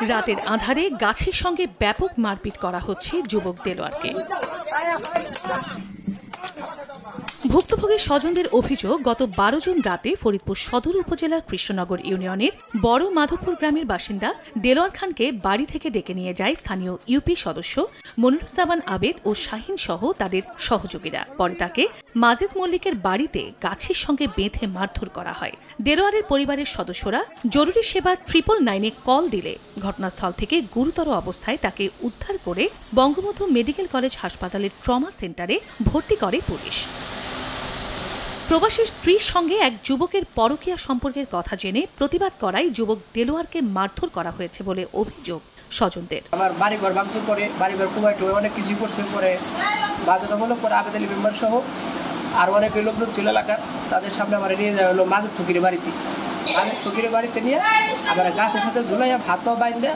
রাতের আঁধারে গাছের সঙ্গে ব্যাপক মারপিট করা হচ্ছে যুবক দেলোয়ারকে। ভুক্তভোগীর স্বজনদের অভিযোগ, গত 12 জুন রাতে ফরিদপুর সদর উপজেলার কৃষ্ণনগর ইউনিয়নের বড় মাধবপুর গ্রামের বাসিন্দা দেলোয়ার খানকে বাড়ি থেকে ডেকে নিয়ে যায় স্থানীয় ইউপি সদস্য মনিরুজ্জামান আবেদ ও শাহিন সহ তাদের সহযোগীরা। পরে তাকে মাজেদ মল্লিকের বাড়িতে গাছের সঙ্গে বেঁধে মারধর করা হয়। দেলোয়ারের পরিবারের সদস্যরা জরুরি সেবা 999-এ কল দিলে ঘটনাস্থল থেকে গুরুতর অবস্থায় তাকে উদ্ধার করে বঙ্গবন্ধু মেডিকেল কলেজ হাসপাতালের ট্রমা সেন্টারে ভর্তি করে পুলিশ। প্রবাসীর স্ত্রীর সঙ্গে এক যুবকের পরকীয়া সম্পর্কের কথা জেনে প্রতিবাদ করায় যুবক দেলোয়ারকে মারধর করা হয়েছে বলে অভিযোগ স্বজনদের। আমার বাড়িঘর ভাঙচুর করে, বাড়িঘর কুমাইট হয়ে অনেক কিছু করছে, করে বাধ্যতামূলক করে আবেদ আলী মেম্বার সহ আর অনেক লোকজন ছিল এলাকার, তাদের সামনে আমার নিয়ে যাওয়া হলো মাদক ফকিরের বাড়িতে। মাদক ফকিরের বাড়িতে নিয়ে আমার গাছের সাথে ঝুলাইয়া ভাতও বাইন্দে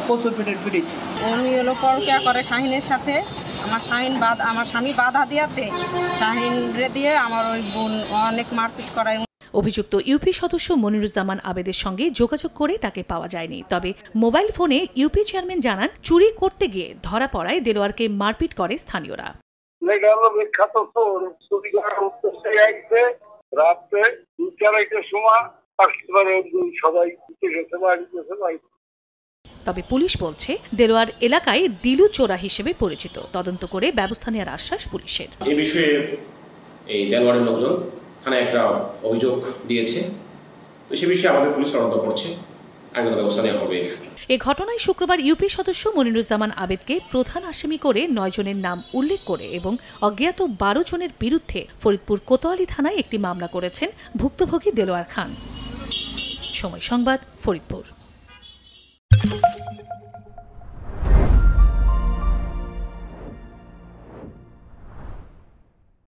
প্রচুর পেটের পিটিয়েছে। উনি হলো পরকীয়া করে শাহিনের সাথে। আমার স্বামী বাধা দিয়াতে শাহিন রে দিয়ে আমার ওই বোন অনেক মারপিট করায়। অভিযুক্ত ইউপি সদস্য মনিরুজ্জামান আবেদের সঙ্গে যোগাযোগ করে তাকে পাওয়া যায়নি। তবে মোবাইল ফোনে ইউপি চেয়ারম্যান জানান, চুরি করতে গিয়ে ধরা পড়ায় দেলোয়ারকে মারপিট করে স্থানীয়রা। তবে পুলিশ বলছে দেলোয়ার এলাকায় দিলু চোরা হিসেবে পরিচিত। তদন্ত করে ব্যবস্থা নেওয়ার আশ্বাস পুলিশের। এই বিষয়ে এই দেলোয়ারের লোকজন থানায় একটা অভিযোগ দিয়েছে, তো সে বিষয়ে আমাদের পুলিশ তদন্ত করছে, আইনগত ব্যবস্থা নেওয়া হবে। এ ঘটনায় শুক্রবার ইউপি সদস্য মনিরুজ্জামান আবেদকে প্রধান আসামি করে 9 জনের নাম উল্লেখ করে এবং অজ্ঞাত 12 জনের বিরুদ্ধে ফরিদপুর কোতোয়ালি থানায় একটি মামলা করেছেন ভুক্তভোগী দেলোয়ার খান। সময় সংবাদ, ফরিদপুর।